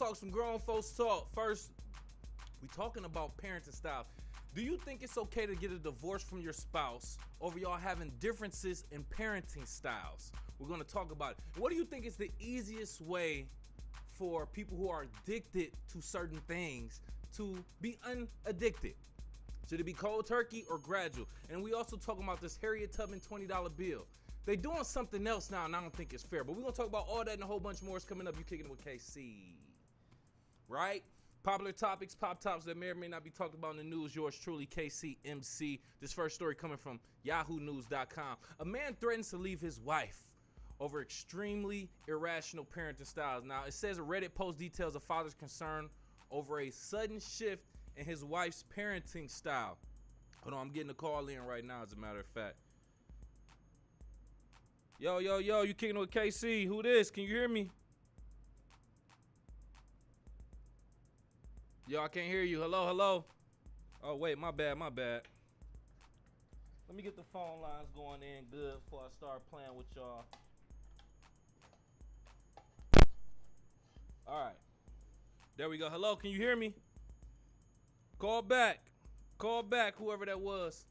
talk some grown folks talk. First, we talking about parenting style. Do you think it's okay to get a divorce from your spouse over y'all having differences in parenting styles? We're going to talk about it. What do you think is the easiest way for people who are addicted to certain things to be unaddicted? Should it be cold turkey or gradual? And we also talking about this Harriet Tubman $20 bill. They doing something else now, and I don't think it's fair. But we're going to talk about all that and a whole bunch more. Is coming up. You kicking it with KC. Right? Popular topics, pop tops that may or may not be talked about in the news. Yours truly, KCMC. This first story coming from yahoonews.com. A man threatens to leave his wife over extremely irrational parenting styles. Now, it says a Reddit post details a father's concern over a sudden shift in his wife's parenting style. Hold on, I'm getting a call in right now, as a matter of fact. Yo, you kicking with KC. Who this? Can you hear me? Yo, I can't hear you. Hello. Oh, wait, my bad. Let me get the phone lines going in good before I start playing with y'all. All right. There we go. Hello, can you hear me? Call back, whoever that was.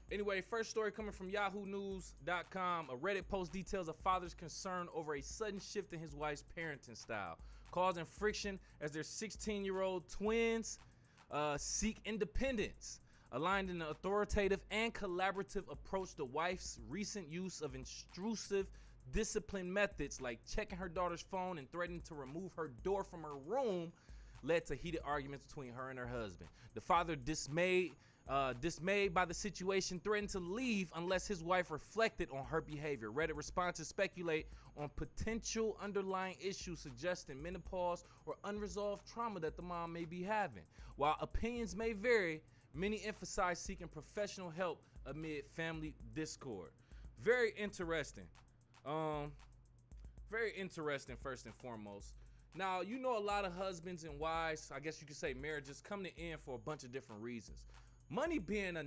Anyway, first story coming from yahoonews.com. A Reddit post details a father's concern over a sudden shift in his wife's parenting style, causing friction as their 16-year-old twins seek independence. Aligned in an authoritative and collaborative approach, the wife's recent use of intrusive discipline methods like checking her daughter's phone and threatening to remove her door from her room led to heated arguments between her and her husband. The father, dismayed by the situation, threatened to leave unless his wife reflected on her behavior. Reddit responses speculate on potential underlying issues, suggesting menopause or unresolved trauma that the mom may be having. While opinions may vary, many emphasize seeking professional help amid family discord. Very interesting. First and foremost. Now, you know, a lot of husbands and wives, I guess you could say marriages, come to end for a bunch of different reasons. Money being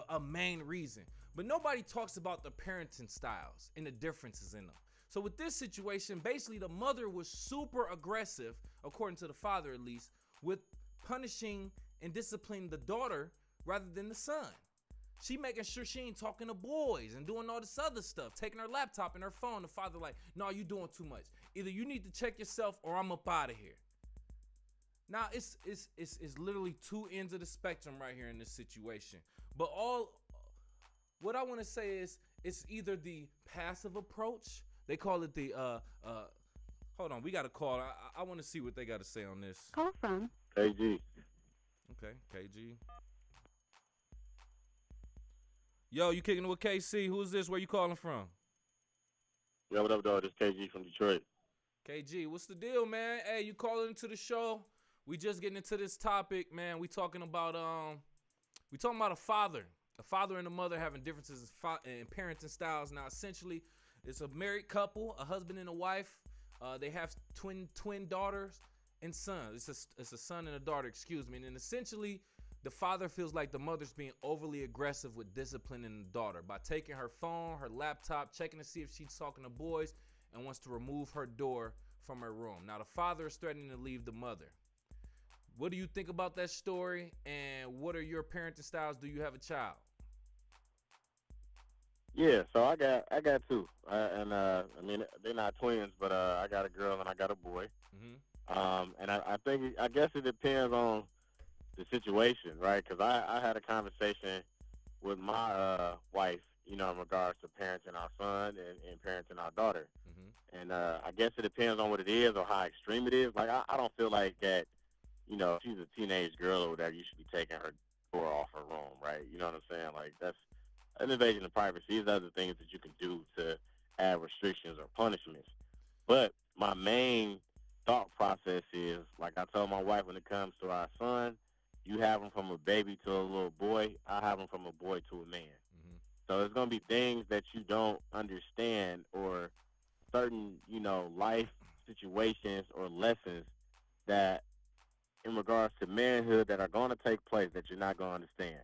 a main reason, but nobody talks about the parenting styles and the differences in them. So with this situation, basically the mother was super aggressive, according to the father at least, with punishing and disciplining the daughter rather than the son. She making sure she ain't talking to boys and doing all this other stuff, taking her laptop and her phone. The father like, no, you doing too much. Either you need to check yourself or I'm up out of here. Now, it's literally two ends of the spectrum right here in this situation. But what I want to say is it's either the passive approach. They call it the, hold on, we got a call. I want to see what they got to say on this. Call from KG. Okay, KG. Yo, you kicking it with KC. Who's this? Where you calling from? Yo, what up, dog? This KG from Detroit. KG, what's the deal, man? Hey, you calling into the show? We just getting into this topic, man. We talking about a father and a mother having differences in parenting styles. Now, essentially, it's a married couple, a husband and a wife. They have twin daughters and sons. It's a son and a daughter, excuse me. And then essentially, the father feels like the mother's being overly aggressive with disciplining the daughter by taking her phone, her laptop, checking to see if she's talking to boys, and wants to remove her door from her room. Now, the father is threatening to leave the mother. What do you think about that story, and what are your parenting styles? Do you have a child? Yeah, so I got two, I mean they're not twins, but I got a girl and I got a boy. Mm-hmm. And I guess it depends on the situation, right? Because I had a conversation with my wife, you know, in regards to parenting our son and parenting our daughter. Mm-hmm. And I guess it depends on what it is or how extreme it is. Like, I don't feel like that, you know, if she's a teenage girl or whatever, you should be taking her door off her room, right? You know what I'm saying? Like, that's an invasion of privacy. These are other things that you can do to add restrictions or punishments. But my main thought process is, like I told my wife when it comes to our son, you have him from a baby to a little boy. I have him from a boy to a man. Mm-hmm. So there's going to be things that you don't understand or certain, you know, life situations or lessons that in regards to manhood that are going to take place that you're not going to understand.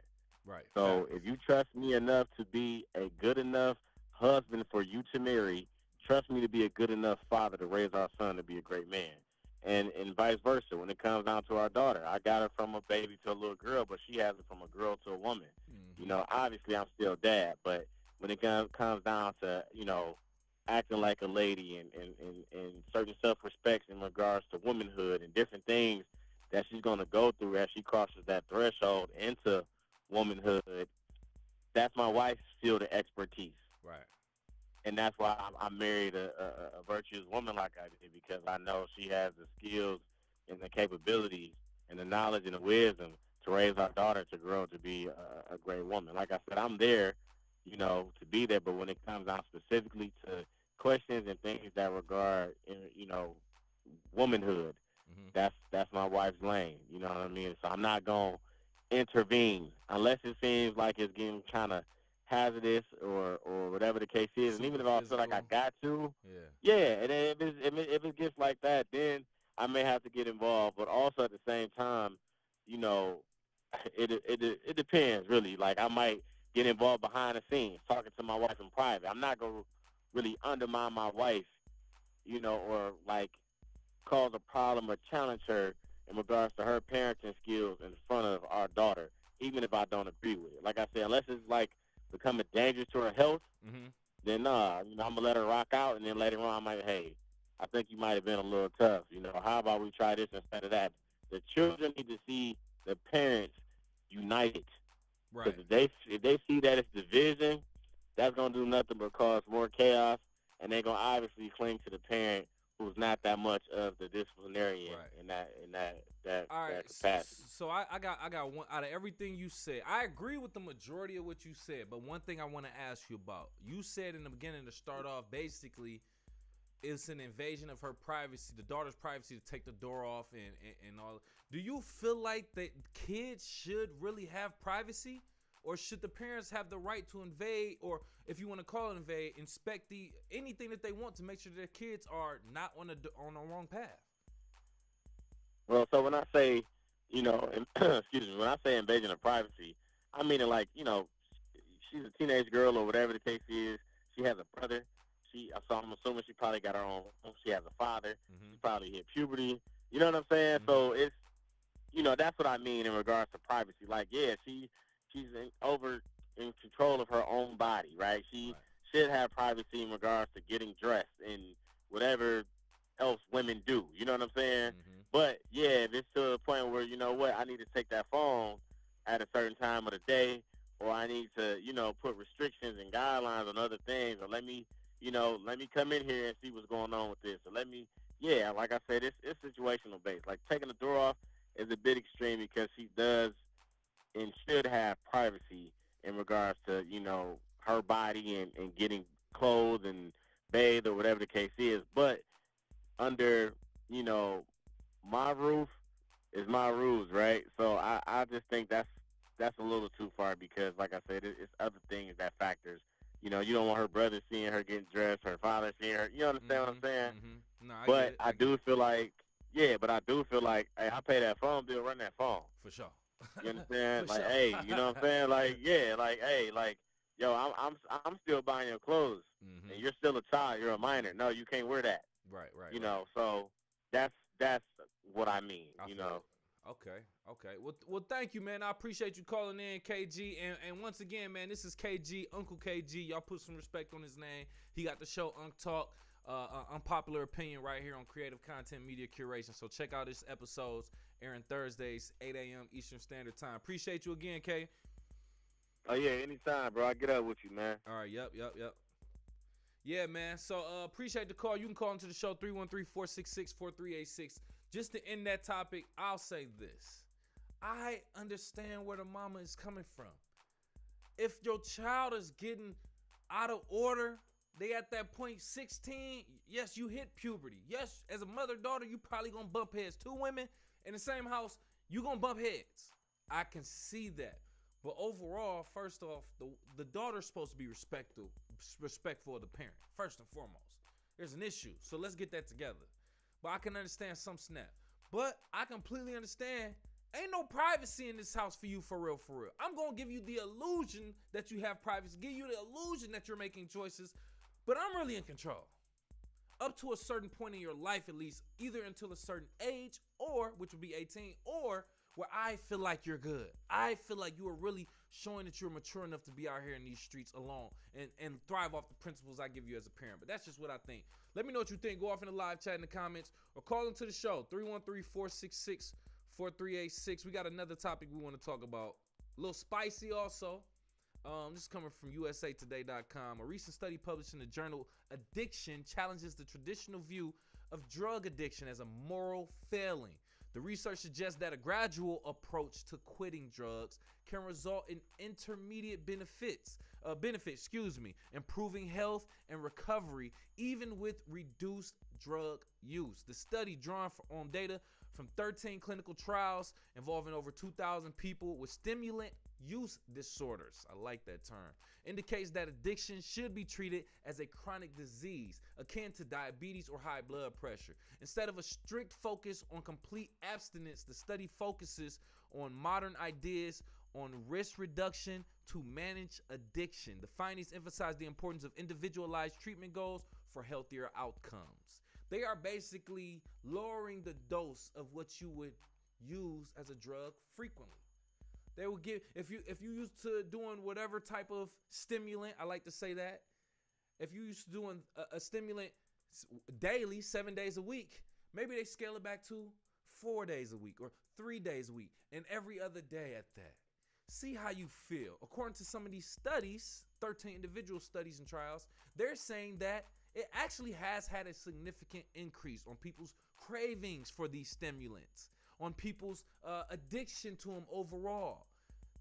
Right. So if you trust me enough to be a good enough husband for you to marry, trust me to be a good enough father to raise our son to be a great man. and vice versa. When it comes down to our daughter, I got her from a baby to a little girl, but she has it from a girl to a woman. You know, obviously I'm still dad, but when it comes down to, you know, acting like a lady and certain self-respects in regards to womanhood and different things that she's going to go through as she crosses that threshold into womanhood, that's my wife's field of expertise. Right. And that's why I married a virtuous woman like I did, because I know she has the skills and the capabilities and the knowledge and the wisdom to raise our daughter to grow to be a great woman. Like I said, I'm there, you know, to be there. But when it comes down specifically to questions and things that regard, you know, womanhood, that's my wife's lane. You know what I mean? So I'm not gonna intervene unless it seems like it's getting kind of hazardous or whatever the case is. And even if I feel like I got to, yeah, and if it gets like that, then I may have to get involved. But also at the same time, you know, it depends really. Like I might get involved behind the scenes, talking to my wife in private. I'm not gonna really undermine my wife, you know, or like cause a problem or challenge her in regards to her parenting skills in front of our daughter, even if I don't agree with it. Like I said, unless it's like becoming dangerous to her health, then nah, you know, I'm gonna let her rock out, and then later on I might, hey, I think you might have been a little tough. You know, how about we try this instead of that? The children need to see the parents united. Right. Because if they see that it's division, that's gonna do nothing but cause more chaos, and they're gonna obviously cling to the parent who's not that much of the disciplinarian in that capacity. So I got one out of everything you said. I agree with the majority of what you said, but one thing I want to ask you about. You said in the beginning to start off, basically, it's an invasion of her privacy, the daughter's privacy, to take the door off and all. Do you feel like that kids should really have privacy? Or should the parents have the right to invade, or if you want to call it invade, inspect anything that they want to make sure their kids are not on the wrong path? Well, so when I say, you know, excuse me, when I say invasion of privacy, I mean it like, you know, she's a teenage girl or whatever the case is. She has a brother. So I'm assuming she probably got her own. She has a father. She probably hit puberty. You know what I'm saying? So it's, you know, that's what I mean in regards to privacy. Like, yeah, she's in control of her own body, right? She should have privacy in regards to getting dressed and whatever else women do. You know what I'm saying? But yeah, if it's to the point where, you know what, I need to take that phone at a certain time of the day, or I need to, you know, put restrictions and guidelines on other things, or let me come in here and see what's going on with this, or like I said, it's situational based. Like taking the door off is a bit extreme because she does and should have privacy in regards to, you know, her body and getting clothed and bathed or whatever the case is. But under, you know, my roof is my rules, right? So I just think that's a little too far because, like I said, it's other things that factors. You know, you don't want her brother seeing her getting dressed, her father seeing her. You understand what I'm saying? No, I do feel like, hey, I pay that phone bill, run that phone. For sure. You understand? Like, sure. hey, you know what I'm saying? Like, yeah, like, hey, like, yo, I'm still buying your clothes, and you're still a child. You're a minor. No, you can't wear that. Right. You know, so that's what I mean. You know. Okay. Well, thank you, man. I appreciate you calling in, KG. And once again, man, this is KG, Uncle KG. Y'all put some respect on his name. He got the show Unc Talk, Unpopular Opinion, right here on Creative Content Media Curation. So check out his episodes, airing Thursdays, 8 a.m. Eastern Standard Time. Appreciate you again, K. Oh, yeah, anytime, bro. I get up with you, man. All right, yep. Yeah, man. So appreciate the call. You can call into the show 313-466-4386. Just to end that topic, I'll say this. I understand where the mama is coming from. If your child is getting out of order, they at that point 16, yes, you hit puberty. Yes, as a mother-daughter, you probably gonna bump heads. Two women in the same house, you gonna bump heads. I can see that. But overall, first off, the daughter's supposed to be respectful of the parent, first and foremost. There's an issue, so let's get that together. But I can understand some snap. But I completely understand, ain't no privacy in this house for you, for real. I'm going to give you the illusion that you have privacy, give you the illusion that you're making choices, but I'm really in control. up to a certain point in your life, at least, either until a certain age, or which would be 18, or where I feel like you're good. I feel like you are really showing that you're mature enough to be out here in these streets alone and thrive off the principles I give you as a parent. But that's just what I think. Let me know what you think. Go off in the live chat in the comments or call into the show, 313-466-4386. We got another topic we want to talk about. A little spicy also. This is coming from usatoday.com. A recent study published in the journal Addiction challenges the traditional view of drug addiction as a moral failing. The research suggests that a gradual approach to quitting drugs can result in intermediate benefits, improving health and recovery, even with reduced drug use. The study, drawn on data from 13 clinical trials involving over 2,000 people with stimulant use disorders, I like that term, indicates that addiction should be treated as a chronic disease akin to diabetes or high blood pressure. Instead of a strict focus on complete abstinence, the study focuses on modern ideas on risk reduction to manage addiction. The findings emphasize the importance of individualized treatment goals for healthier outcomes. They are basically lowering the dose of what you would use as a drug frequently. They will give, if you used to doing whatever type of stimulant, I like to say that, if you used to doing a stimulant daily, 7 days a week, maybe they scale it back to 4 days a week or 3 days a week and every other day at that. See how you feel. According to some of these studies, 13 individual studies and trials, they're saying that it actually has had a significant increase on people's cravings for these stimulants, on people's addiction to them overall.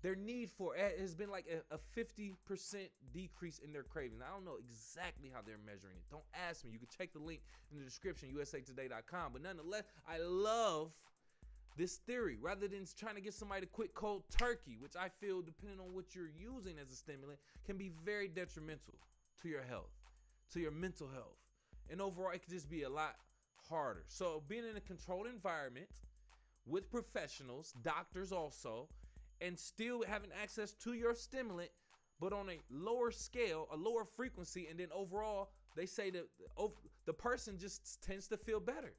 Their need for it has been like a 50% decrease in their craving. I don't know exactly how they're measuring it. Don't ask me. You can check the link in the description, usatoday.com. But nonetheless, I love this theory. Rather than trying to get somebody to quit cold turkey, which I feel, depending on what you're using as a stimulant, can be very detrimental to your health, to your mental health. And overall, it could just be a lot harder. So being in a controlled environment with professionals, doctors also, and still having access to your stimulant, but on a lower scale, a lower frequency, and then overall, they say that the person just tends to feel better.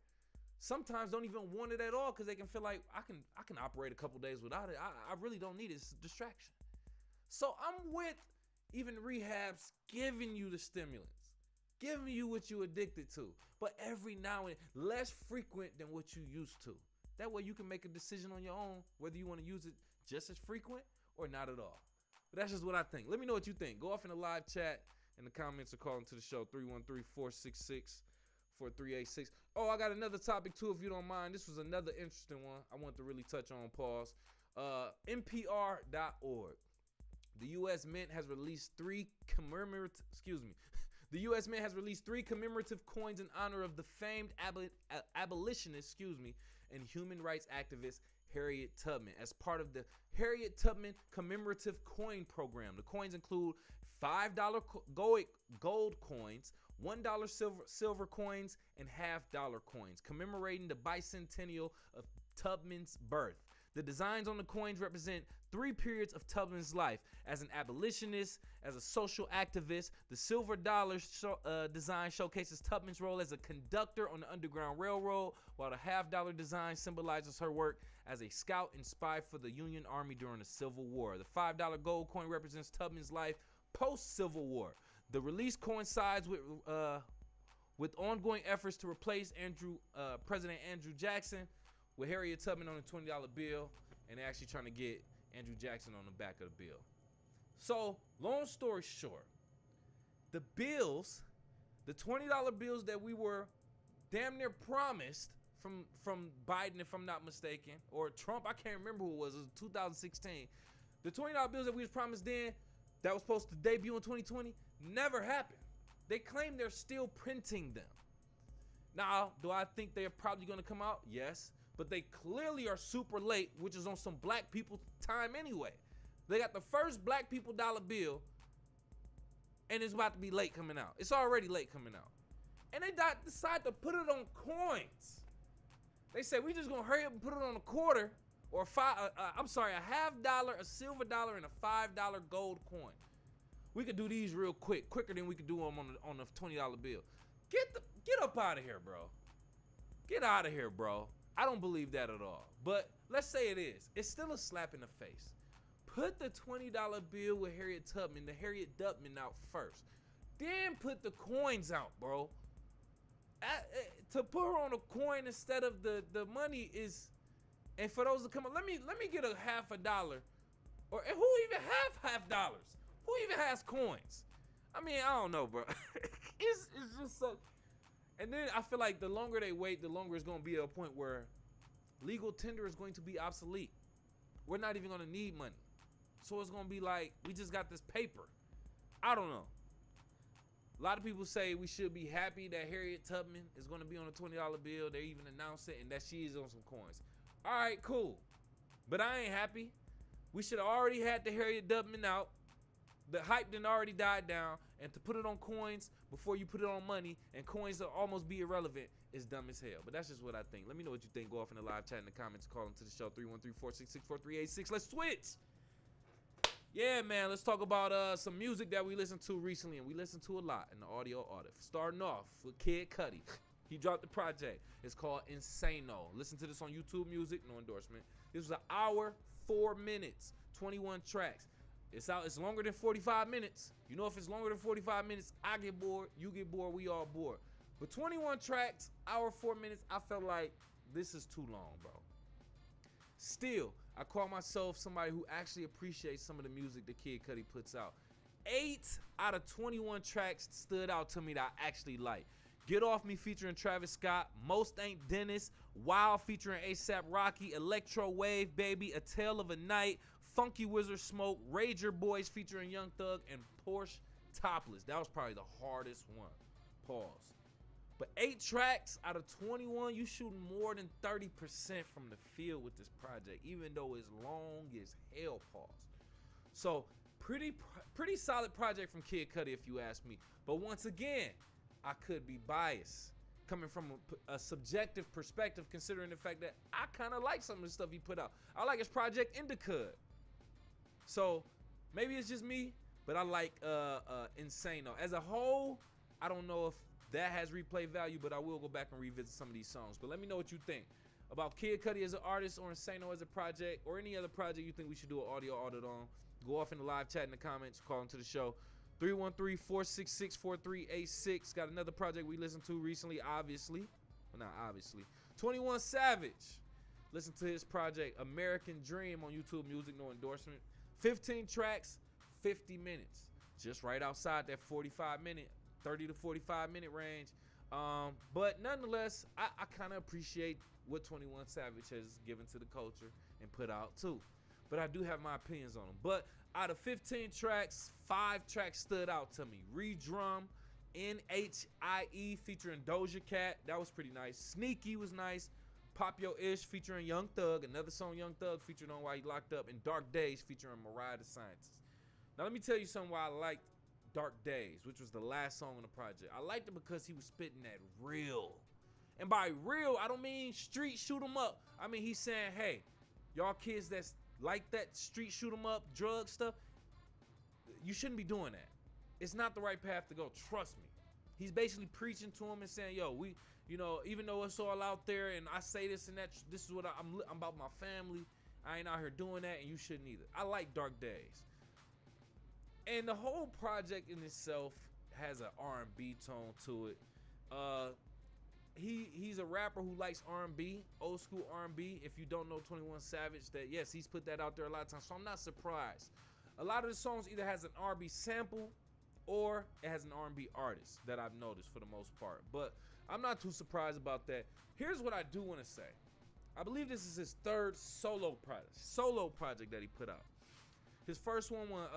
Sometimes don't even want it at all because they can feel like I can operate a couple days without it. I really don't need it. It's a distraction. So I'm with even rehabs giving you the stimulants, giving you what you addicted to, but every now and then, less frequent than what you used to. That way you can make a decision on your own whether you want to use it just as frequent or not at all. But that's just what I think. Let me know what you think. Go off in the live chat in the comments or call into the show, 313-466-4386. Oh, I got another topic too, if you don't mind. This was another interesting one I want to really touch on. Pause. NPR.org. The U.S. Mint has released three commemorative coins in honor of the famed abolitionist, and human rights activist Harriet Tubman as part of the Harriet Tubman commemorative coin program. The coins include $5 gold coins, $1 silver coins, and $half coins, commemorating the bicentennial of Tubman's birth. The designs on the coins represent 3 periods of Tubman's life: as an abolitionist, as a social activist. The silver dollar design showcases Tubman's role as a conductor on the Underground Railroad, while the $half design symbolizes her work as a scout and spy for the Union Army during the Civil War. The $5 gold coin represents Tubman's life post-Civil War. The release coincides with ongoing efforts to replace President Andrew Jackson with Harriet Tubman on a $20 bill, and they're actually trying to get Andrew Jackson on the back of the bill. So, long story short, the bills, the $20 bills that we were damn near promised from Biden, if I'm not mistaken, or Trump, I can't remember who it was 2016. The $20 bills that we was promised then, that was supposed to debut in 2020, never happened. They claim they're still printing them. Now, do I think they're probably going to come out? Yes. But they clearly are super late, which is on some black people time anyway. They got the first black people dollar bill, and it's about to be late coming out. It's already late coming out. And they decide to put it on coins. They said, we just gonna hurry up and put it on a quarter, or a $half, a silver dollar, and a $5 gold coin. We could do these real quick, quicker than we could do them on the $20 bill. Get up out of here, bro. Get out of here, bro. I don't believe that at all. But let's say it is. It's still a slap in the face. Put the $20 bill with Harriet Tubman, the Harriet Tubman out first. Then put the coins out, bro. To put her on a coin instead of the money is, and for those that come up, let me get a $50, or who even have $50? Who even has coins? I mean, I don't know, bro. it's just so. And then I feel like the longer they wait, the longer it's going to be at a point where legal tender is going to be obsolete. We're not even going to need money. So it's going to be like, we just got this paper. I don't know. A lot of people say we should be happy that Harriet Tubman is going to be on a $20 bill. They even announced it, and that she is on some coins. All right, cool. But I ain't happy. We should have already had the Harriet Tubman out. The hype done already died down, and to put it on coins before you put it on money, and coins will almost be irrelevant, is dumb as hell. But that's just what I think. Let me know what you think. Go off in the live chat in the comments. Call into the show 313-466-4386. Let's switch. Yeah, man. Let's talk about some music that we listened to recently, and we listened to a lot in the audio audit. Starting off with Kid Cudi. He dropped the project. It's called Insano. Listen to this on YouTube Music. No endorsement. This was an hour, 4 minutes, 21 tracks. It's out. It's longer than 45 minutes. You know, if it's longer than 45 minutes, I get bored. You get bored. We all bored. But 21 tracks, hour, 4 minutes, I felt like this is too long, bro. Still, I call myself somebody who actually appreciates some of the music that Kid Cudi puts out. 8 out of 21 tracks stood out to me that I actually like. Get Off Me featuring Travis Scott, Most Ain't Dennis, Wild featuring A$AP Rocky, Electro Wave Baby, A Tale of a Night, Funky Wizard Smoke, Rager Boys featuring Young Thug, and Porsche Topless. That was probably the hardest one. Pause. But 8 tracks out of 21, you shooting more than 30% from the field with this project, even though it's long as hell. Pause. So pretty solid project from Kid Cudi, if you ask me. But once again, I could be biased, coming from a subjective perspective, considering the fact that I kind of like some of the stuff he put out. I like his project Indica. So maybe it's just me, but I like Insano. As a whole, I don't know if that has replay value, but I will go back and revisit some of these songs. But let me know what you think about Kid Cudi as an artist, or Insano as a project, or any other project you think we should do an audio audit on. Go off in the live chat in the comments, call into the show. 313-466-4386. Got another project we listened to recently, obviously. Well, not obviously. 21 Savage. Listen to his project, American Dream, on YouTube Music, no endorsement. 15 tracks, 50 minutes. Just right outside that 45-minute, 30 to 45-minute range. But nonetheless, I kind of appreciate what 21 Savage has given to the culture and put out too. But I do have my opinions on them. But out of 15 tracks, 5 tracks stood out to me. Redrum, NHIE featuring Doja Cat. That was pretty nice. Sneaky was nice. Pop Your Ish featuring Young Thug. Another song Young Thug featured on Why He Locked Up. And Dark Days featuring Mariah the Scientist. Now let me tell you something why I liked Dark Days, which was the last song on the project. I liked it because he was spitting that real. And by real, I don't mean street shoot 'em up. I mean he's saying, hey, y'all kids that's like that street shoot 'em up, drug stuff, you shouldn't be doing that. It's not the right path to go. Trust me. He's basically preaching to him and saying, yo, we, you know, even though it's all out there and I say this and that, this is what I'm about my family. I ain't out here doing that, and you shouldn't either. I like Dark Days. And the whole project in itself has an R&B tone to it. He's a rapper who likes R&B, old school R&B. If you don't know 21 Savage, that yes, he's put that out there a lot of times. So I'm not surprised. A lot of the songs either has an R&B sample or it has an R&B artist that I've noticed for the most part. But I'm not too surprised about that. Here's what I do want to say. I believe this is his third solo project that he put out. His first one was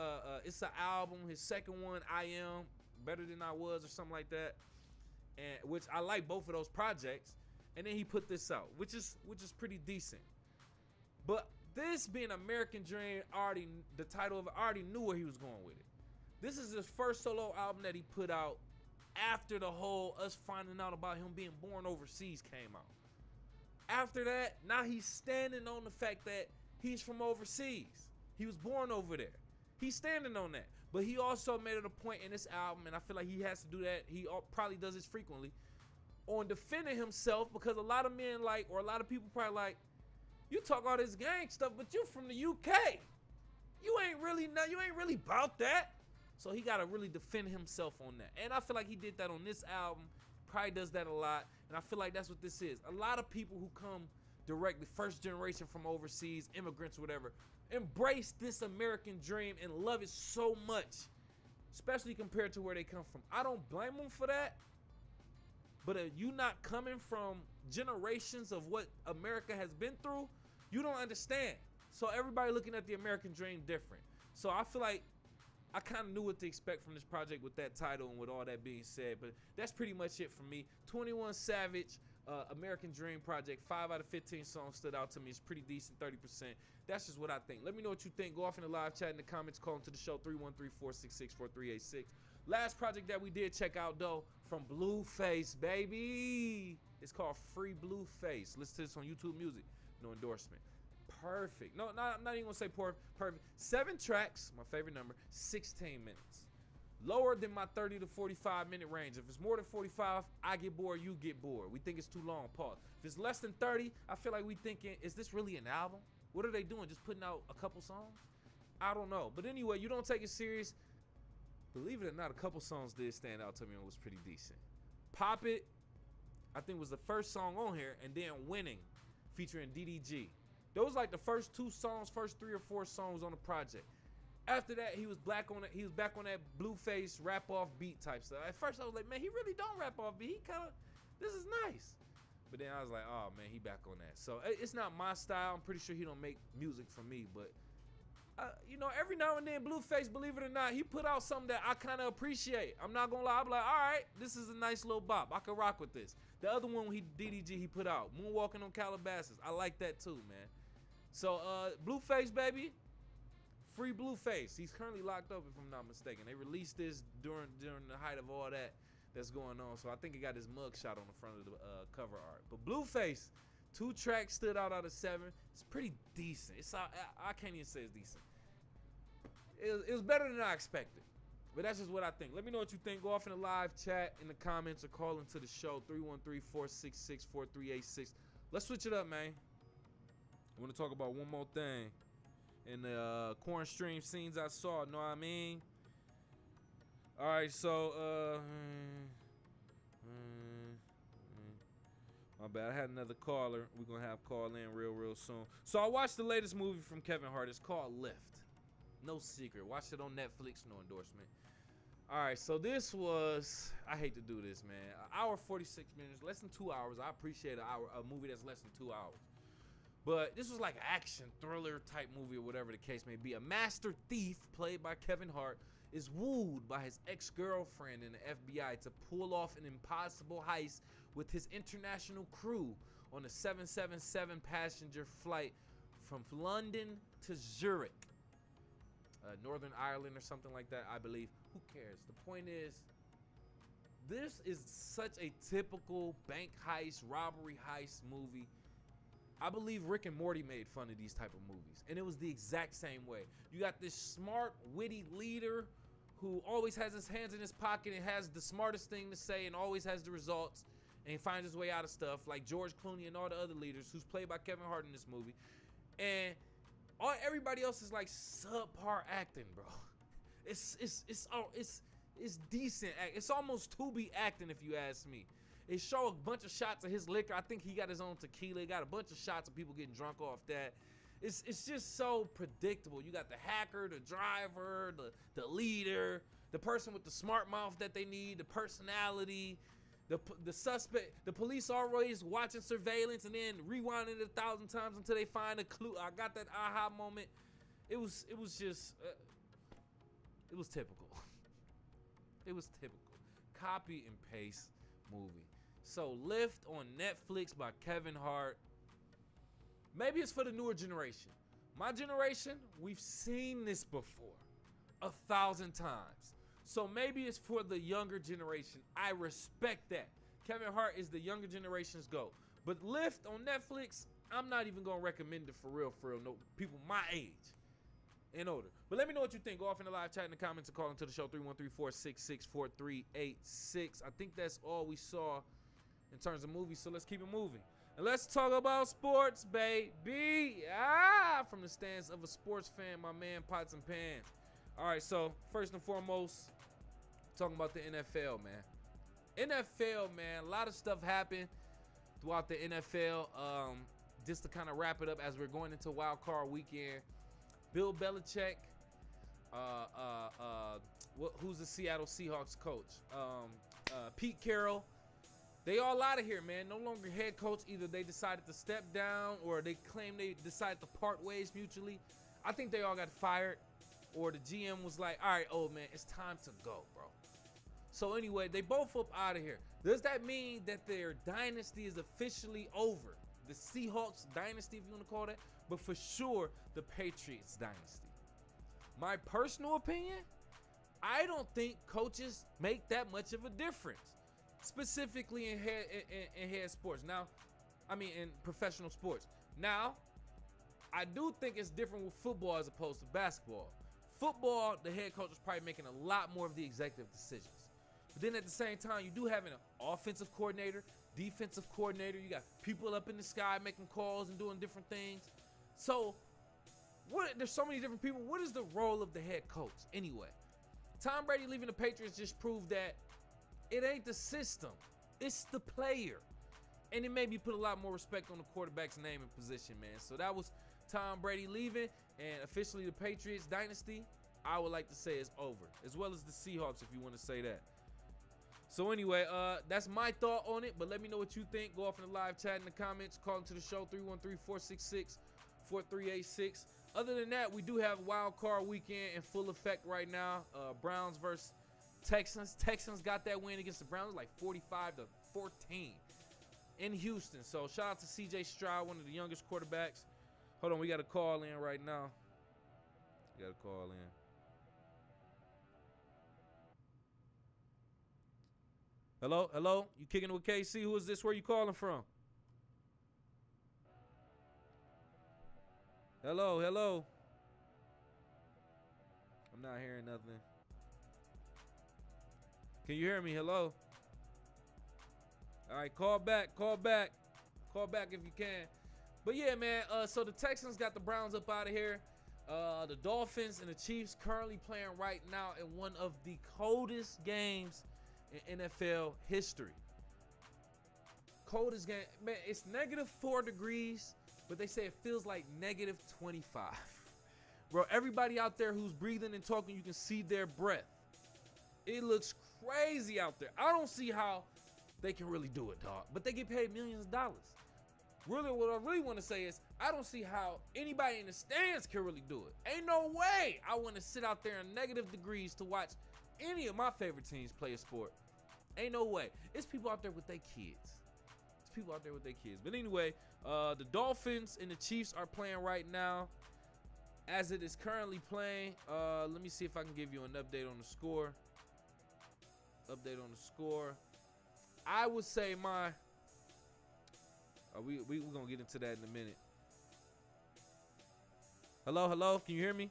It's an Album. His second one, I Am Better Than I Was, or something like that. And which I like both of those projects. And then he put this out, which is pretty decent. But this being American Dream, the title of it, I already knew where he was going with it. This is his first solo album that he put out after the whole us finding out about him being born overseas came out. After that, now he's standing on the fact that he's from overseas. He was born over there. He's standing on that. But he also made it a point in this album, and I feel like he has to do that. He probably does this frequently, on defending himself, because a lot of men or a lot of people probably you talk all this gang stuff, but you from the UK. You ain't really about that. So he gotta really defend himself on that. And I feel like he did that on this album. Probably does that a lot. And I feel like that's what this is. A lot of people who come directly, first generation from overseas, immigrants, whatever, embrace this American dream and love it so much, especially compared to where they come from. I don't blame them for that. But if you not coming from generations of what America has been through, you don't understand. So everybody looking at the American dream different. So I feel like I kind of knew what to expect from this project with that title and with all that being said. But that's pretty much it for me. 21 Savage, American Dream project. 5 out of 15 songs stood out to me. It's pretty decent, 30%. That's just what I think. Let me know what you think. Go off in the live chat in the comments. Call into the show, 313-466-4386. Last project that we did check out, though, from Blueface, baby. It's called Free Blueface. Listen to this on YouTube Music. No endorsement. Perfect. No, not even gonna say perfect. 7 tracks, my favorite number, 16 minutes. Lower than my 30 to 45 minute range. If it's more than 45, I get bored, you get bored. We think it's too long, pause. If it's less than 30, I feel like we thinking, is this really an album? What are they doing? Just putting out a couple songs? I don't know. But anyway, you don't take it serious. Believe it or not, a couple songs did stand out to me and was pretty decent. Pop It, I think was the first song on here, and then Winning, featuring DDG. Those like the first 2 songs, first 3 or 4 songs on the project. After that, he was back on that Blueface rap off beat type stuff. At first, I was like, man, he really don't rap off beat. This is nice. But then I was like, oh man, he back on that. So it's not my style. I'm pretty sure he don't make music for me. But every now and then, Blueface, believe it or not, he put out something that I kind of appreciate. I'm not gonna lie. I'm like, all right, this is a nice little bop. I can rock with this. The other one DDG he put out, Moonwalking on Calabasas. I like that too, man. So Blueface, baby, Free Blueface. He's currently locked up, if I'm not mistaken. They released this during the height of all that's going on. So I think it got his mug shot on the front of the cover art. But Blueface, 2 tracks stood out of 7. It's pretty decent. I can't even say it's decent. It was better than I expected. But that's just what I think. Let me know what you think. Go off in the live chat in the comments or call into the show, 313-466-4386. Let's switch it up, man. I want to talk about one more thing. In the corn stream scenes I saw, know what I mean? All right, so my bad. I had another caller. We're gonna have call in real soon. So I watched the latest movie from Kevin Hart. It's called Lift. No secret. Watched it on Netflix. No endorsement. All right, so this was, I hate to do this, man. An hour 46 minutes, less than 2 hours. I appreciate a movie that's less than 2 hours. But this was like an action thriller type movie or whatever the case may be. A master thief played by Kevin Hart is wooed by his ex-girlfriend in the FBI to pull off an impossible heist with his international crew on a 777 passenger flight from London to Zurich, Northern Ireland or something like that, I believe. Who cares? The point is, this is such a typical bank heist, robbery heist movie. I believe Rick and Morty made fun of these type of movies, and it was the exact same way. You got this smart, witty leader who always has his hands in his pocket and has the smartest thing to say and always has the results, and he finds his way out of stuff, like George Clooney and all the other leaders, who's played by Kevin Hart in this movie. And everybody else is like subpar acting, bro. It's decent. It's almost Tubi acting, if you ask me. It show a bunch of shots of his liquor. I think he got his own tequila. He got a bunch of shots of people getting drunk off that. It's just so predictable. You got the hacker, the driver, the leader, the person with the smart mouth that they need, the personality, the suspect. The police always watching surveillance and then rewinding it 1,000 times until they find a clue. I got that aha moment. It was just it was typical. It was typical. Copy and paste movie. So Lift on Netflix by Kevin Hart. Maybe it's for the newer generation. My generation, we've seen this before 1,000 times. So maybe it's for the younger generation. I respect that. Kevin Hart is the younger generation's GOAT. But Lift on Netflix, I'm not even gonna recommend it for real. No people my age. and older. But let me know what you think. Go off in the live chat in the comments and call into the show 313-466-4386. I think that's all we saw in terms of movies, so let's keep it moving. And let's talk about sports, baby. From the stance of a sports fan, my man Pots and Pans. All right, so first and foremost, talking about the NFL, man. NFL, man, a lot of stuff happened throughout the NFL. Just to kind of wrap it up as we're going into wild card weekend, Bill Belichick, who's the Seattle Seahawks coach? Pete Carroll. They all out of here, man. No longer head coach. Either they decided to step down or they claim they decided to part ways mutually. I think they all got fired, or the GM was like, all right, old man, it's time to go, bro. So anyway, they both up out of here. Does that mean that their dynasty is officially over? The Seahawks dynasty, if you want to call that, but for sure, the Patriots dynasty. My personal opinion, I don't think coaches make that much of a difference, specifically in head sports. Now, I mean in professional sports. Now, I do think it's different with football as opposed to basketball. Football, the head coach is probably making a lot more of the executive decisions. But then at the same time, you do have an offensive coordinator, defensive coordinator. You got people up in the sky making calls and doing different things. So, there's so many different people. What is the role of the head coach anyway? Tom Brady leaving the Patriots just proved that it ain't the system, it's the player. And it made me put a lot more respect on the quarterback's name and position, man. So that was Tom Brady leaving, and officially the Patriots dynasty, I would like to say, is over, as well as the Seahawks, if you want to say that. So anyway, that's my thought on it, but let me know what you think. Go off in the live chat in the comments. Call into the show 313-466-4386. Other than that, we do have wild card weekend in full effect right now. Browns versus Texans. Texans got that win against the Browns, like 45-14 in Houston. So shout out to CJ Stroud, one of the youngest quarterbacks. Hold on, we got a call in right now. We got a call in. Hello? You kicking with KC? Who is this? Where you calling from? Hello. I'm not hearing nothing. Can you hear me? Hello? All right, call back if you can. But yeah, man, so the Texans got the Browns up out of here. The Dolphins and the Chiefs currently playing right now in one of the coldest games in NFL history. Coldest game, man. It's -4 degrees, but they say it feels like -25. Bro, everybody out there who's breathing and talking, you can see their breath. It looks crazy out there. I don't see how they can really do it, dog. But they get paid millions of dollars. Really, what I really want to say is, I don't see how anybody in the stands can really do it. Ain't no way I want to sit out there in negative degrees to watch any of my favorite teams play a sport. Ain't no way. It's people out there with their kids. But anyway, the Dolphins and the Chiefs are playing right now. As it is currently playing, let me see if I can give you an update on the score. I would say we're going to get into that in a minute. Hello? Can you hear me?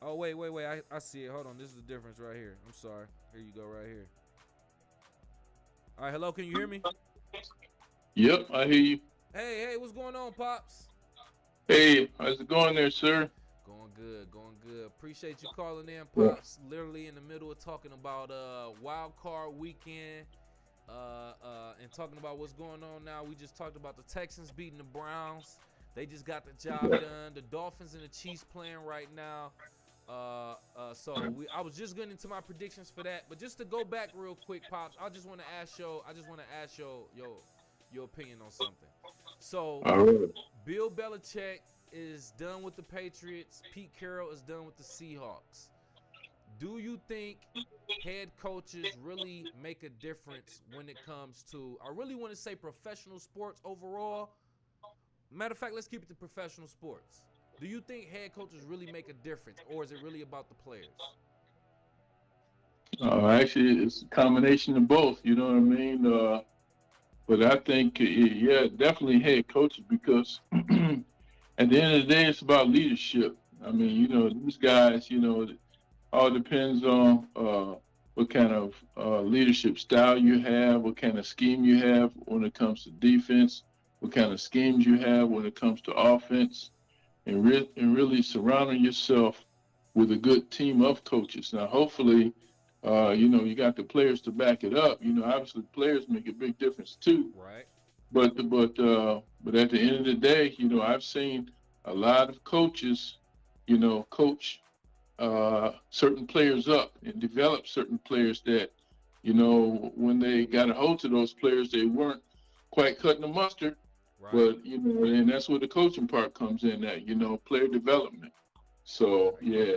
Oh, wait. I see it. Hold on. This is the difference right here. I'm sorry. Here you go right here. All right, hello. Can you hear me? Yep, I hear you. Hey, what's going on, Pops? Hey, how's it going there, sir? Going good. Appreciate you calling in, Pops. Literally in the middle of talking about wild card weekend and talking about what's going on now. We just talked about the Texans beating the Browns. They just got the job done. The Dolphins and the Chiefs playing right now. I was just getting into my predictions for that, but just to go back real quick, Pops, I just want to ask your opinion on something. So, right. Bill Belichick is done with the Patriots. Pete Carroll is done with the Seahawks. Do you think head coaches really make a difference when it comes to, I really want to say professional sports overall? Matter of fact, let's keep it to professional sports. Do you think head coaches really make a difference, or is it really about the players? Actually, it's a combination of both. You know what I mean? But I think, definitely head coaches, because at the end of the day, it's about leadership. I mean, these guys, it all depends on what kind of leadership style you have, what kind of scheme you have when it comes to defense, what kind of schemes you have when it comes to offense, and really surrounding yourself with a good team of coaches. Now, hopefully, you got the players to back it up. Obviously, players make a big difference too. Right. But at the end of the day, I've seen a lot of coaches, coach certain players up and develop certain players that, when they got a hold to those players, they weren't quite cutting the mustard. Right. But and that's where the coaching part comes in. At player development. So yeah,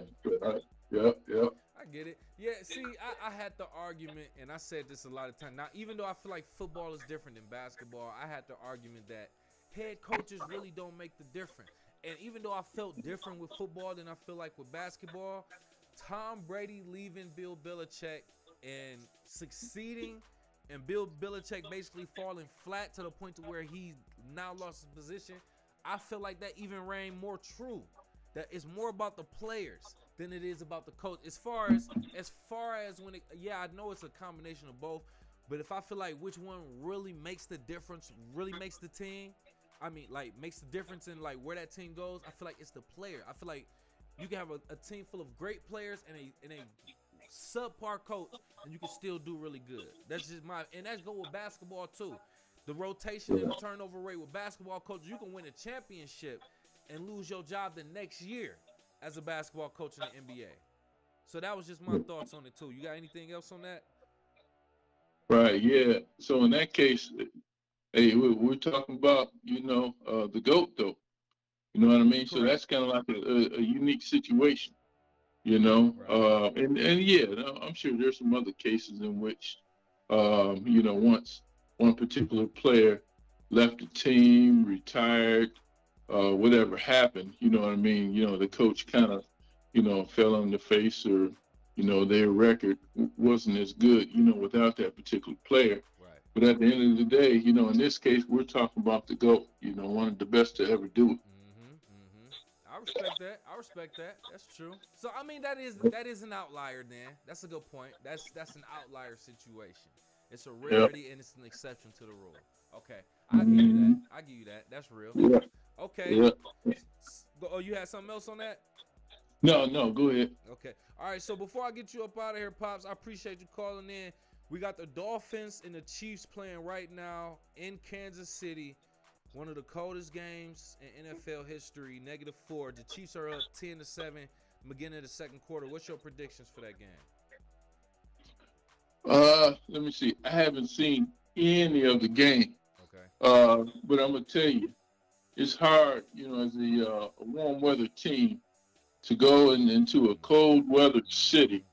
yep. I get it. Yeah, see, I had the argument, and I said this a lot of times. Now, even though I feel like football is different than basketball, I had the argument that head coaches really don't make the difference. And even though I felt different with football than I feel like with basketball, Tom Brady leaving Bill Belichick and succeeding, and Bill Belichick basically falling flat to the point to where he now lost his position, I feel like that even rang more true. That it's more about the players than it is about the coach. As far as when it, I know it's a combination of both, but if I feel like which one really makes the difference, really makes the team, I mean, like, makes the difference in like where that team goes, I feel like it's the player. I feel like you can have a team full of great players and a subpar coach, and you can still do really good. That's just and that's go with basketball too. The rotation and the turnover rate with basketball coaches, you can win a championship and lose your job the next year as a basketball coach in the NBA. So that was just my thoughts on it too. You got anything else on that? Right, yeah. So in that case, hey, we're talking about, the GOAT though. You know what I mean? Correct. So that's kind of like a unique situation, Right. and yeah, I'm sure there's some other cases in which, once one particular player left the team, retired, whatever happened, you know what I mean? The coach kind of, fell on the face, or, their record wasn't as good, without that particular player. Right. But at the end of the day, in this case, we're talking about the GOAT, one of the best to ever do it. I respect that. That's true. So I mean, that is an outlier. Then that's a good point. That's an outlier situation. It's a rarity and it's an exception to the rule. Okay, I give you that. That's real. Yeah. Okay. Yeah. Oh, you had something else on that? No, go ahead. Okay. All right. So before I get you up out of here, Pops, I appreciate you calling in. We got the Dolphins and the Chiefs playing right now in Kansas City. One of the coldest games in NFL history, -4. The Chiefs are up 10-7, beginning of the second quarter. What's your predictions for that game? Let me see. I haven't seen any of the game. Okay. But I'm gonna tell you, it's hard, as a warm weather team to go into a cold weather city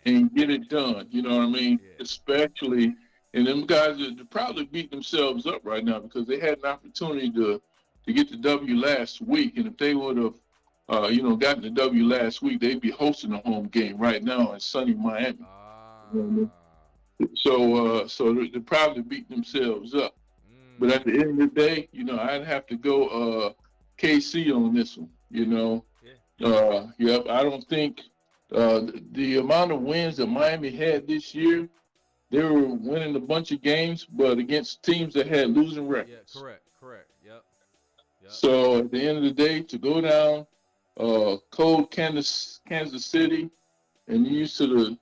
and get it done. You know what I mean? Yeah. Especially. And them guys are probably beating themselves up right now because they had an opportunity to get the W last week. And if they would have, gotten the W last week, they'd be hosting a home game right now in sunny Miami. So they're probably beating themselves up. But at the end of the day, I'd have to go KC on this one. Yep. I don't think the amount of wins that Miami had this year, they were winning a bunch of games, but against teams that had losing records. Yeah, correct. Yep. So at the end of the day, to go down cold Kansas City, and used to the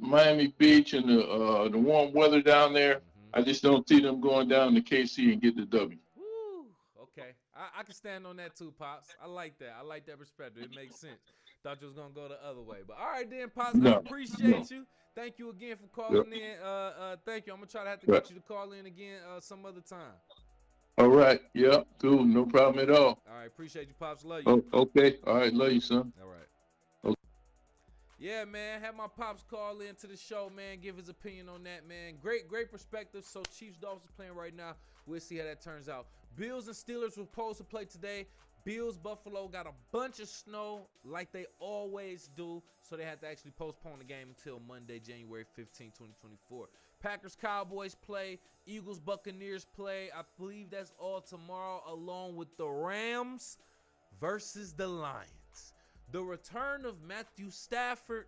Miami Beach and the warm weather down there, I just don't see them going down to KC and get the W. Woo. Okay. I can stand on that too, Pops. I like that. I like that perspective. It makes sense. Thought you was going to go the other way. But all right then, Pops. No. I appreciate you. Thank you again for calling in. Thank you. I'm going to try to have to get you to call in again some other time. All right. Yep. Cool. No problem at all. All right. Appreciate you, Pops. Love you. Okay. All right. Love you, son. All right. Okay. Yeah, man. Have my Pops call in to the show, man. Give his opinion on that, man. Great perspective. So Chiefs Dolphins playing right now. We'll see how that turns out. Bills and Steelers were supposed to play today. Bills, Buffalo got a bunch of snow like they always do, so they had to actually postpone the game until Monday, January 15, 2024. Packers, Cowboys play. Eagles, Buccaneers play. I believe that's all tomorrow, along with the Rams versus the Lions. The return of Matthew Stafford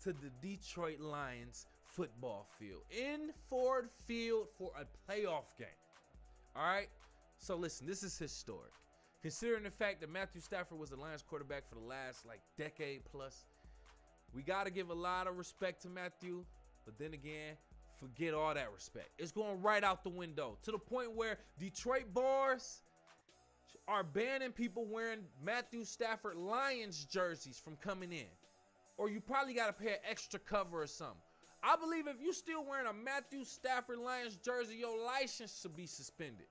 to the Detroit Lions football field in Ford Field for a playoff game. All right? So listen, this is historic. Considering the fact that Matthew Stafford was the Lions quarterback for the last decade plus, we got to give a lot of respect to Matthew, but then again, forget all that respect. It's going right out the window to the point where Detroit bars are banning people wearing Matthew Stafford Lions jerseys from coming in. Or you probably got to pay an extra cover or something. I believe if you still wearing a Matthew Stafford Lions jersey, your license should be suspended.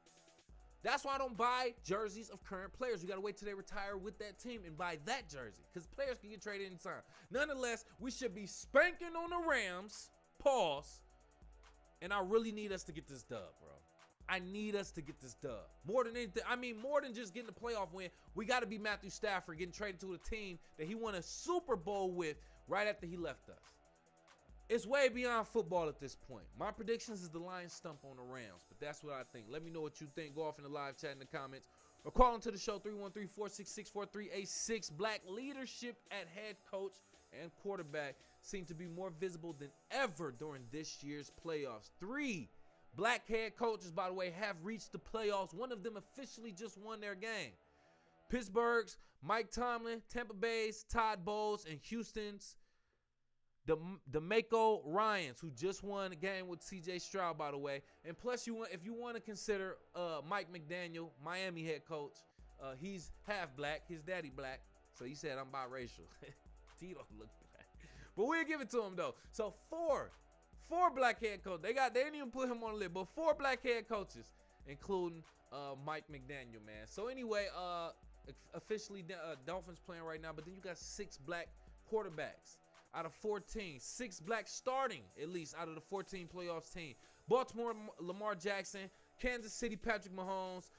That's why I don't buy jerseys of current players. You got to wait till they retire with that team and buy that jersey, because players can get traded anytime. Nonetheless, we should be spanking on the Rams. Pause. And I really need us to get this dub, bro. I need us to get this dub. More than anything, more than just getting the playoff win, we got to be Matthew Stafford getting traded to a team that he won a Super Bowl with right after he left us. It's way beyond football at this point. My predictions is the Lions stump on the Rams, but that's what I think. Let me know what you think. Go off in the live chat in the comments or call into the show 313-466-4386. Black leadership at head coach and quarterback seem to be more visible than ever during this year's playoffs. 3 black head coaches, by the way, have reached the playoffs. One of them officially just won their game. Pittsburgh's Mike Tomlin, Tampa Bay's Todd Bowles, and Houston's the Mako Ryans, who just won a game with C.J. Stroud, by the way. And plus, if you want to consider Mike McDaniel, Miami head coach, he's half black. His daddy black. So he said, I'm biracial. He don't look black. But we'll give it to him, though. So four black head coaches. They didn't even put him on the list, but 4 black head coaches, including Mike McDaniel, man. So anyway, officially Dolphins playing right now, but then you got 6 black quarterbacks out of 14, 6 black starting at least out of the 14 playoffs team. Baltimore, Lamar Jackson. Kansas City, Patrick Mahomes.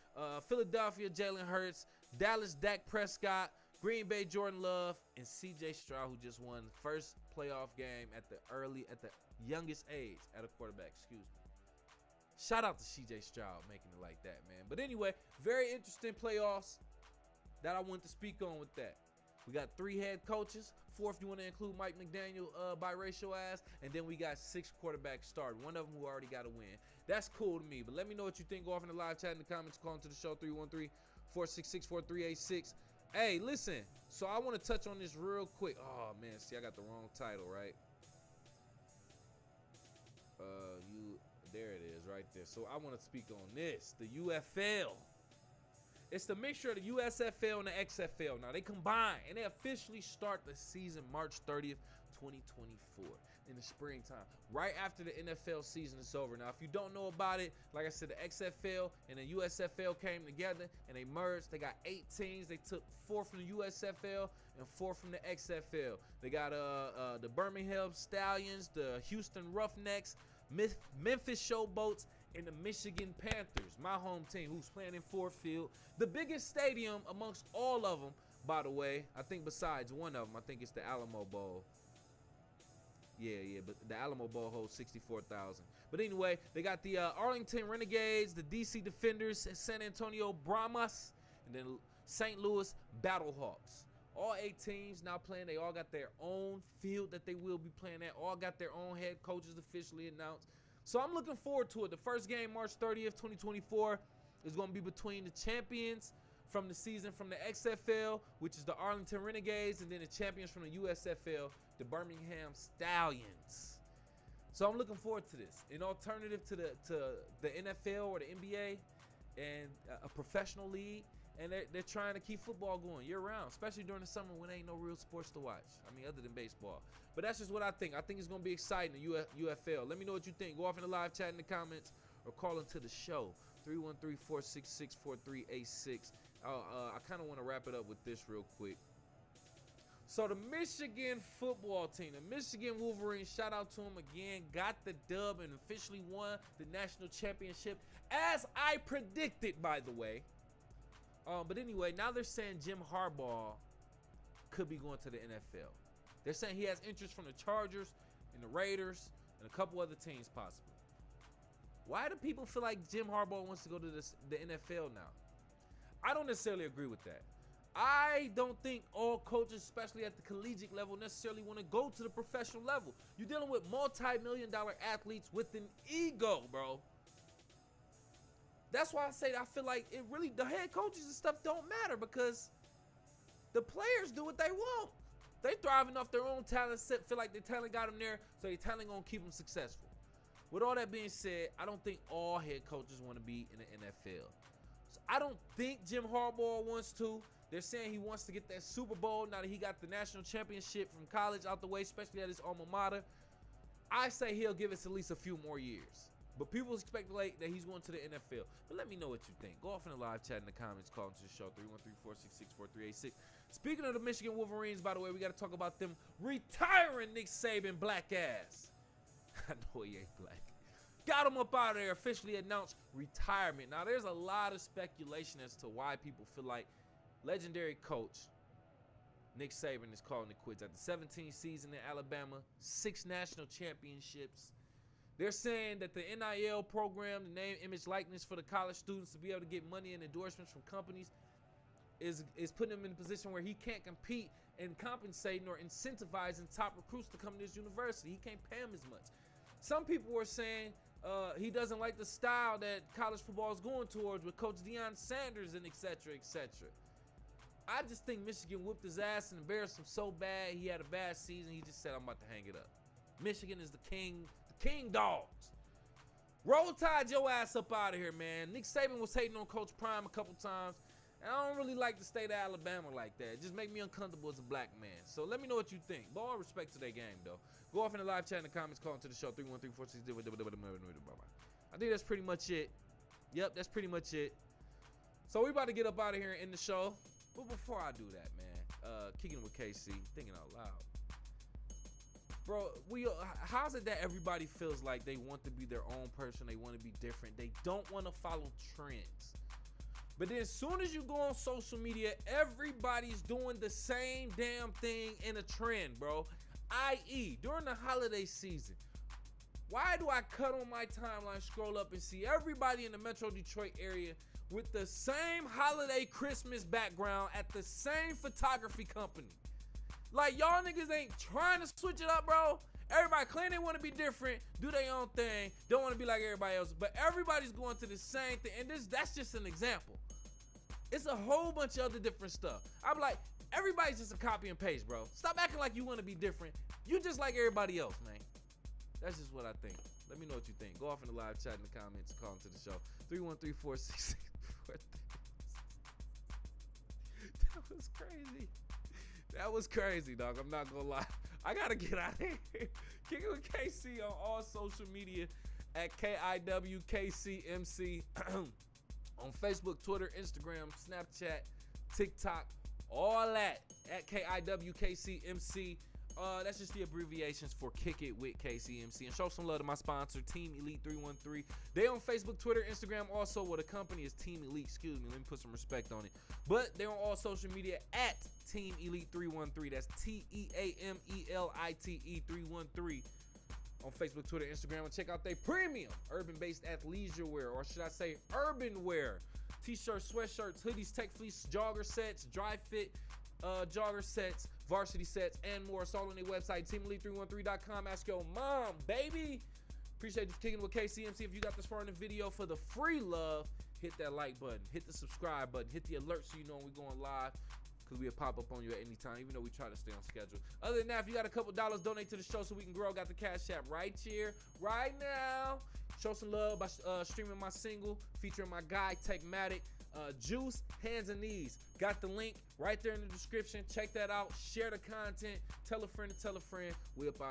Philadelphia, Jalen Hurts. Dallas, Dak Prescott. Green Bay, Jordan Love, and C.J. Stroud, who just won the first playoff game at the youngest age at a quarterback. Excuse me. Shout out to C.J. Stroud making it like that, man. But anyway, very interesting playoffs that I wanted to speak on with that. We got 3 head coaches, 4 if you want to include Mike McDaniel, biracial ass, and then we got 6 quarterbacks starting. One of them who already got a win. That's cool to me. But let me know what you think. Go off in the live chat in the comments. Call into the show 313-466-4386. Hey, listen. So I want to touch on this real quick. Oh man, see, I got the wrong title, right? There it is, right there. So I want to speak on this, the UFL. It's the mixture of the USFL and the XFL. Now, they combine, and they officially start the season March 30th, 2024, in the springtime, right after the NFL season is over. Now, if you don't know about it, like I said, the XFL and the USFL came together, and they merged. They got 8 teams. They took 4 from the USFL and 4 from the XFL. They got the Birmingham Stallions, the Houston Roughnecks, Memphis Showboats, and the Michigan Panthers, my home team, who's playing in Ford Field, the biggest stadium amongst all of them, by the way. I think besides one of them, I think it's the Alamo Bowl. Yeah, but the Alamo Bowl holds 64,000. But anyway, they got the Arlington Renegades, the DC Defenders, San Antonio Brahmas, and then St. Louis Battlehawks. All 8 teams now playing. They all got their own field that they will be playing at. All got their own head coaches officially announced. So I'm looking forward to it. The first game, March 30th, 2024, is going to be between the champions from the season from the XFL, which is the Arlington Renegades, and then the champions from the USFL, the Birmingham Stallions. So I'm looking forward to this. An alternative to the NFL or the NBA and a professional league. And they're trying to keep football going year-round, especially during the summer when ain't no real sports to watch. Other than baseball. But that's just what I think. I think it's going to be exciting, the UFL. Let me know what you think. Go off in the live chat in the comments or call into the show, 313-466-4386. I kind of want to wrap it up with this real quick. So the Michigan football team, the Michigan Wolverines, shout out to them again, got the dub and officially won the national championship, as I predicted, by the way. But anyway, now they're saying Jim Harbaugh could be going to the NFL. They're saying he has interest from the Chargers and the Raiders and a couple other teams possibly. Why do people feel like Jim Harbaugh wants to go to the NFL now? I don't necessarily agree with that. I don't think all coaches, especially at the collegiate level, necessarily want to go to the professional level. You're dealing with multi-million-dollar athletes with an ego, bro. That's why I say that I feel like it really, the head coaches and stuff don't matter, because the players do what they want. They thriving off their own talent, feel like their talent got them there, so their talent gonna keep them successful. With all that being said, I don't think all head coaches want to be in the NFL. So I don't think Jim Harbaugh wants to. They're saying he wants to get that Super Bowl now that he got the national championship from college out the way, especially at his alma mater. I say he'll give us at least a few more years. But people speculate that he's going to the NFL. But let me know what you think. Go off in the live chat in the comments. Call into the show, 313-466-4386. Speaking of the Michigan Wolverines, by the way, we got to talk about them retiring Nick Saban black ass. I know he ain't black. Got him up out of there. Officially announced retirement. Now, there's a lot of speculation as to why people feel like legendary coach Nick Saban is calling it quits. At the 17th season in Alabama, 6 national championships. They're saying that the NIL program, the name, image, likeness for the college students to be able to get money and endorsements from companies is putting him in a position where he can't compete and compensating or incentivizing top recruits to come to this university. He can't pay them as much. Some people were saying he doesn't like the style that college football is going towards with Coach Deion Sanders and et cetera, et cetera. I just think Michigan whooped his ass and embarrassed him so bad. He had a bad season. He just said, I'm about to hang it up. Michigan is the king dogs. Roll Tide your ass up out of here, man. Nick Saban was hating on Coach Prime a couple times. And I don't really like the state of Alabama like that. It just make me uncomfortable as a black man. So let me know what you think. But all respect to their game, though. Go off in the live chat in the comments. Call into the show, 313-460. I think that's pretty much it. Yep, that's pretty much it. So we about to get up out of here and end the show. But before I do that, man, kicking with KC, thinking out loud. Bro, how's it that everybody feels like they want to be their own person? They want to be different. They don't want to follow trends. But then as soon as you go on social media, everybody's doing the same damn thing in a trend, bro. I.e., during the holiday season, why do I cut on my timeline, scroll up, and see everybody in the Metro Detroit area with the same holiday Christmas background at the same photography company? Like, y'all niggas ain't trying to switch it up, bro. Everybody claim they want to be different, do their own thing, don't want to be like everybody else, but everybody's going to the same thing, and that's just an example. It's a whole bunch of other different stuff. I'm like, everybody's just a copy and paste, bro. Stop acting like you want to be different. You just like everybody else, man. That's just what I think. Let me know what you think. Go off in the live chat in the comments, call into the show. 313-466-43. That was crazy. That was crazy, dog. I'm not gonna lie. I gotta get out of here. Kick it with KC on all social media at KIWKCMC. On Facebook, Twitter, Instagram, Snapchat, TikTok, all that at KIWKCMC. That's just the abbreviations for Kick It with KCMC. And show some love to my sponsor, Team Elite 313. They on Facebook, Twitter, Instagram also. Well, the company is Team Elite. Excuse me. Let me put some respect on it. But they're on all social media at Team Elite 313. That's TEAMELITE 313. On Facebook, Twitter, Instagram, and check out their premium urban-based athleisure wear, or should I say urban wear. T-shirts, sweatshirts, hoodies, tech fleece, jogger sets, dry fit jogger sets, varsity sets, and more. It's all on their website, teamelite313.com. Ask your mom, baby. Appreciate you kicking with KCMC. If you got this far in the video, for the free love, hit that like button, hit the subscribe button, hit the alert so you know when we're going live, because we'll pop up on you at any time, even though we try to stay on schedule. Other than that, if you got a couple dollars, donate to the show so we can grow. Got the Cash App right here, right now. Show some love by streaming my single featuring my guy, Techmatic, Juice, Hands and Knees. Got the link right there in the description. Check that out. Share the content. Tell a friend to tell a friend. We up out.